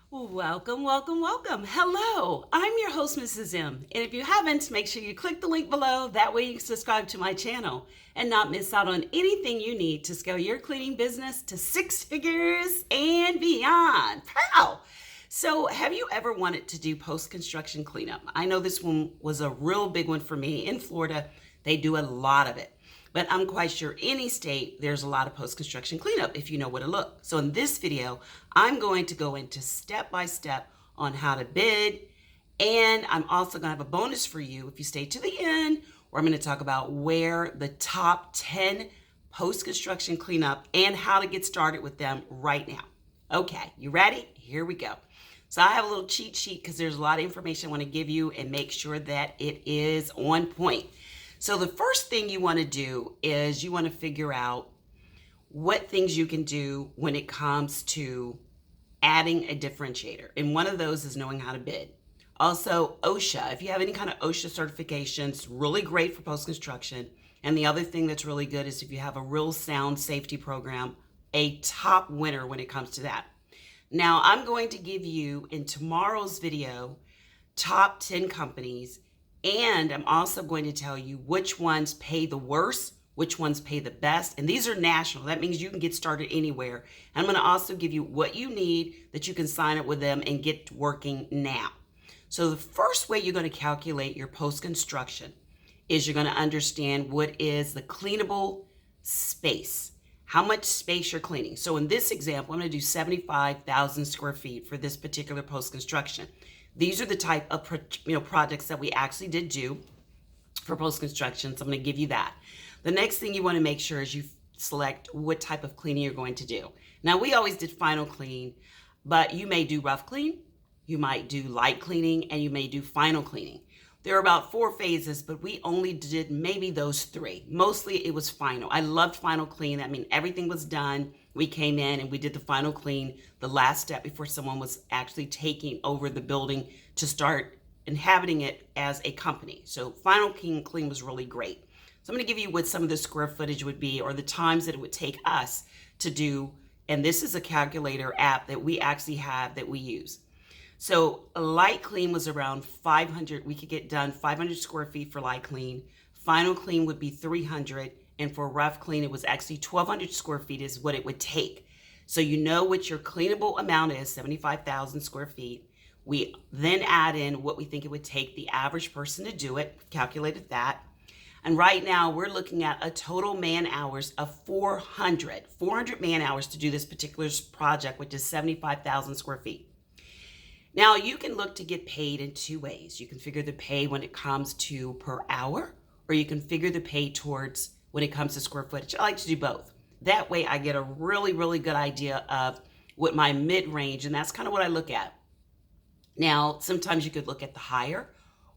Welcome, welcome, welcome. Hello, I'm your host, Mrs. M. And if you haven't, make sure you click the link below. That way you can subscribe to my channel and not miss out on anything you need to scale your cleaning business to six figures and beyond. Pow! So have you ever wanted to do post-construction cleanup? I know this one was a real big one for me. In Florida, they do a lot of it. But I'm quite sure any state, there's a lot of post-construction cleanup if you know where to look. So in this video, I'm going to go into step-by-step on how to bid. And I'm also gonna have a bonus for you if you stay to the end, where I'm gonna talk about where the top 10 post-construction cleanup and how to get started with them right now. Okay, you ready? Here we go. So I have a little cheat sheet because there's a lot of information I wanna give you and make sure that it is on point. So the first thing you want to do is you want to figure out what things you can do when it comes to adding a differentiator. And one of those is knowing how to bid. Also, OSHA. If you have any kind of OSHA certifications, really great for post-construction. And the other thing that's really good is if you have a real sound safety program, a top winner when it comes to that. Now, I'm going to give you in tomorrow's video, top 10 companies. And I'm also going to tell you which ones pay the worst, which ones pay the best. And these are national. That means you can get started anywhere. And I'm going to also give you what you need that you can sign up with them and get working now. So the first way you're going to calculate your post-construction is you're going to understand what is the cleanable space, how much space you're cleaning. So in this example, I'm going to do 75,000 square feet for this particular post-construction. These are the type of projects that we actually did do for post-construction. So I'm going to give you that. The next thing you want to make sure is you select what type of cleaning you're going to do. Now, we always did final clean, but you may do rough clean, you might do light cleaning, and you may do final cleaning. There are about 4 phases, but we only did maybe those 3. Mostly it was final. I loved final clean. That means everything was done. We came in and we did the final clean, the last step before someone was actually taking over the building to start inhabiting it as a company. So final clean was really great. So I'm going to give you what some of the square footage would be or the times that it would take us to do. And this is a calculator app that we actually have that we use. So a light clean was around 500. We could get done 500 square feet for light clean. Final clean would be 300. And for rough clean, it was actually 1,200 square feet is what it would take. So you know what your cleanable amount is, 75,000 square feet. We then add in what we think it would take the average person to do it, calculated that. And right now we're looking at a total man hours of 400 man hours to do this particular project, which is 75,000 square feet. Now you can look to get paid in 2 ways. You can figure the pay when it comes to per hour, or you can figure the pay towards when it comes to square footage. I like to do both. That way I get a really, really good idea of what my mid-range, and that's kind of what I look at. Now, sometimes you could look at the higher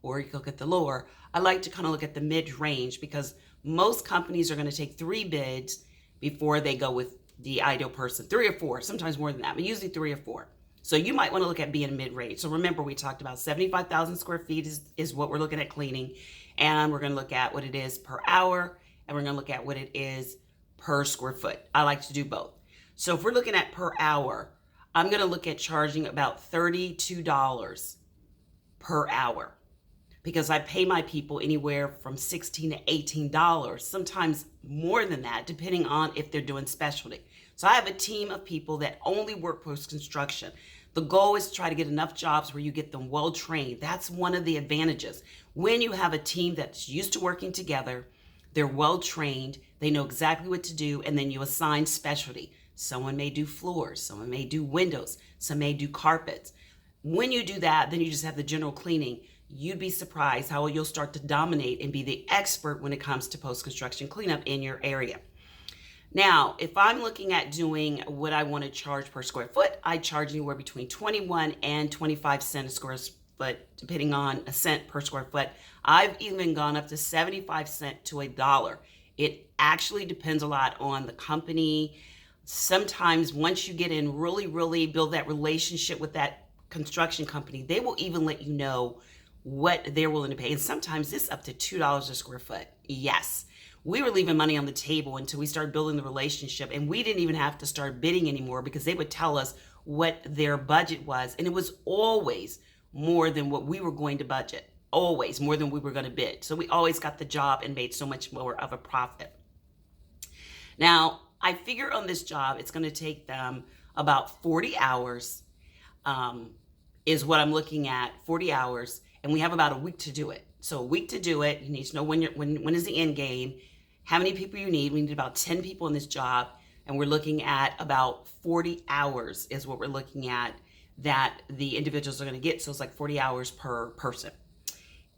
or you could look at the lower. I like to kind of look at the mid-range because most companies are going to take 3 bids before they go with the ideal person. 3 or 4, sometimes more than that, but usually 3 or 4. So you might want to look at being mid-range. So remember, we talked about 75,000 square feet is what we're looking at cleaning. And we're going to look at what it is per hour. And we're going to look at what it is per square foot. I like to do both. So if we're looking at per hour, I'm going to look at charging about $32 per hour because I pay my people anywhere from $16 to $18, sometimes more than that, depending on if they're doing specialty. So I have a team of people that only work post-construction. The goal is to try to get enough jobs where you get them well trained. That's one of the advantages. When you have a team that's used to working together, they're well trained, they know exactly what to do, and then you assign specialty. Someone may do floors, someone may do windows, some may do carpets. When you do that, then you just have the general cleaning. You'd be surprised how you'll start to dominate and be the expert when it comes to post-construction cleanup in your area. Now, if I'm looking at doing what I want to charge per square foot, I charge anywhere between 21 and 25 cents a square foot, depending on a cent per square foot. I've even gone up to 75 cents to $1. It actually depends a lot on the company. Sometimes once you get in, really build that relationship with that construction company, they will even let you know what they're willing to pay. And sometimes it's up to $2 a square foot. Yes. We were leaving money on the table until we started building the relationship, and we didn't even have to start bidding anymore because they would tell us what their budget was, and it was always more than what we were going to budget, always more than we were going to bid. So we always got the job and made so much more of a profit. Now, I figure on this job, it's going to take them about 40 hours, is what I'm looking at, 40 hours, and we have about a week to do it. So a week to do it. You need to know when is the end game, how many people you need. We need about 10 people in this job, and we're looking at about 40 hours is what we're looking at that the individuals are going to get. So it's like 40 hours per person.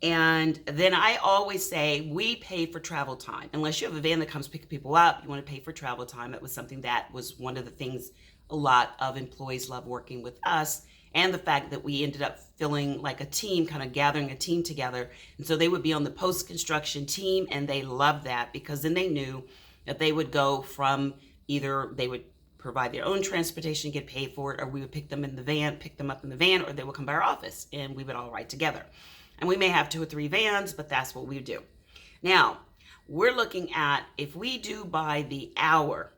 And then I always say we pay for travel time. Unless you have a van that comes pick people up, you want to pay for travel time. That was something that was one of the things a lot of employees love working with us. And the fact that we ended up feeling like a team, kind of gathering a team together. And so they would be on the post-construction team, and they loved that because then they knew that they would go from either they would provide their own transportation, get paid for it, or we would pick them up in the van, or they would come by our office and we would all ride together. And we may have 2 or 3 vans, but that's what we do. Now, we're looking at, if we do by the hour,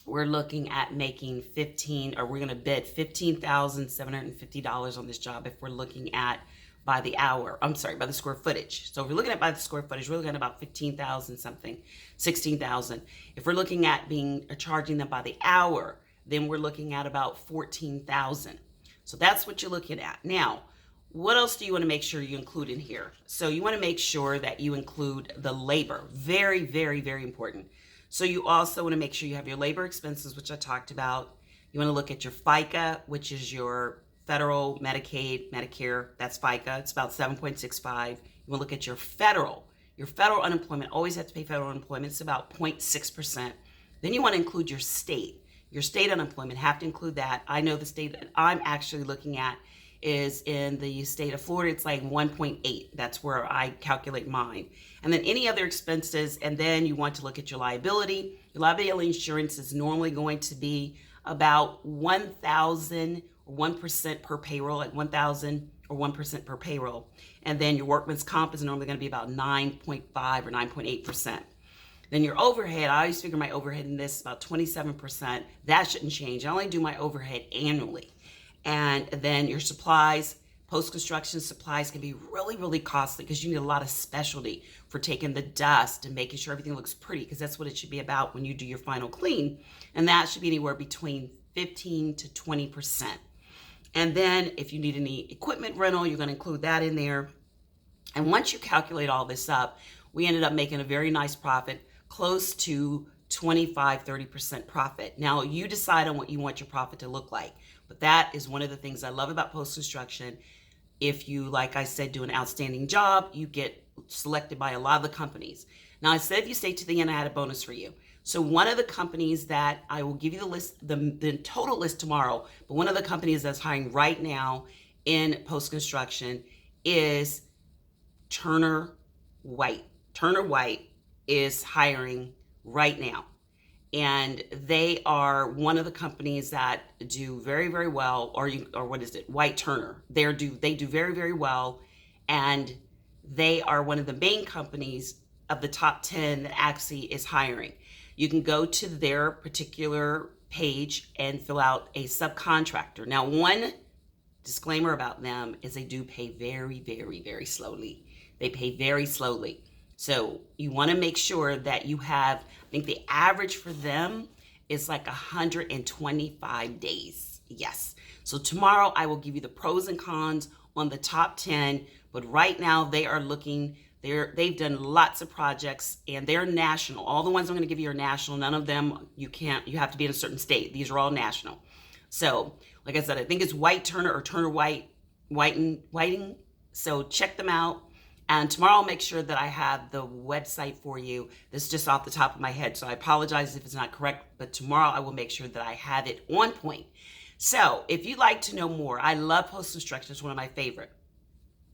we're looking at making we're going to bid $15,750 on this job if we're looking at by the hour. I'm sorry, by the square footage. So if we're looking at by the square footage, we're looking at about 15,000 something, 16,000. If we're looking at charging them by the hour, then we're looking at about 14,000. So that's what you're looking at. Now, what else do you want to make sure you include in here? So you want to make sure that you include the labor. Very, very, very important. So you also want to make sure you have your labor expenses, which I talked about. You want to look at your FICA, which is your federal, Medicaid, Medicare. That's FICA. It's about 7.65. You want to look at your federal. Your federal unemployment, always have to pay federal unemployment. It's about 0.6%. Then you want to include your state. Your state unemployment, have to include that. I know the state that I'm actually looking at is in the state of Florida. It's like 1.8. That's where I calculate mine. And then any other expenses, and then you want to look at your liability. Your liability insurance is normally going to be about 1,000 or 1% per payroll, like 1,000 or 1% per payroll. And then your workman's comp is normally going to be about 9.5 or 9.8%. Then your overhead, I always figure my overhead in this is about 27%. That shouldn't change. I only do my overhead annually. And then your supplies, post-construction supplies can be really, really costly because you need a lot of specialty for taking the dust and making sure everything looks pretty, because that's what it should be about when you do your final clean. And that should be anywhere between 15 to 20%. And then if you need any equipment rental, you're going to include that in there. And once you calculate all this up, we ended up making a very nice profit, close to 25-30% profit. Now you decide on what you want your profit to look like. But that is one of the things I love about post-construction. If you, like I said, do an outstanding job, you get selected by a lot of the companies. Now, I said if you stay to the end, I had a bonus for you. So one of the companies that I will give you the list, the total list tomorrow, but one of the companies that's hiring right now in post-construction is Turner White. Turner White is hiring right now. And they are one of the companies that do very, very well, or what is it? White Turner. They do very, very well, and they are one of the main companies of the top 10 that actually is hiring. You can go to their particular page and fill out a subcontractor. Now, one disclaimer about them is they do pay very, very, very slowly. They pay very slowly. So you want to make sure that you have, I think the average for them is like 125 days. Yes. So tomorrow I will give you the pros and cons on the top 10, but right now they are looking, they've done lots of projects and they're national. All the ones I'm going to give you are national. None of them you have to be in a certain state. These are all national. So like I said, I think it's White Turner or Turner Whiting. So check them out. And tomorrow I'll make sure that I have the website for you. This is just off the top of my head, so I apologize if it's not correct, but tomorrow I will make sure that I have it on point. So if you'd like to know more, I love post-construction. It's one of my favorite.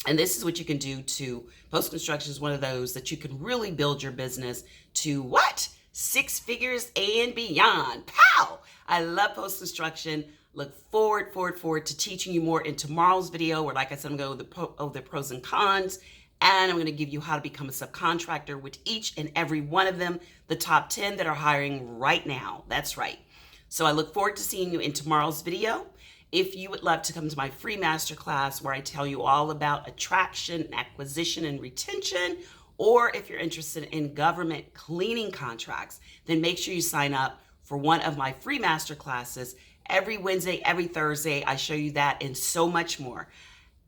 And this is what you can do to, post-construction is one of those that you can really build your business to what? 6 figures and beyond. Pow! I love post-construction. Look forward to teaching you more in tomorrow's video, where like I said, I'm going to go over the pros and cons. And I'm going to give you how to become a subcontractor with each and every one of them, the top 10 that are hiring right now. That's right. So I look forward to seeing you in tomorrow's video. If you would love to come to my free masterclass where I tell you all about attraction, acquisition, and retention, or if you're interested in government cleaning contracts, then make sure you sign up for one of my free masterclasses. Every Wednesday, every Thursday, I show you that and so much more.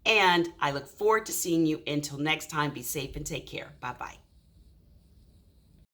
And I look forward to seeing you. Until next time, be safe and take care. Bye-bye.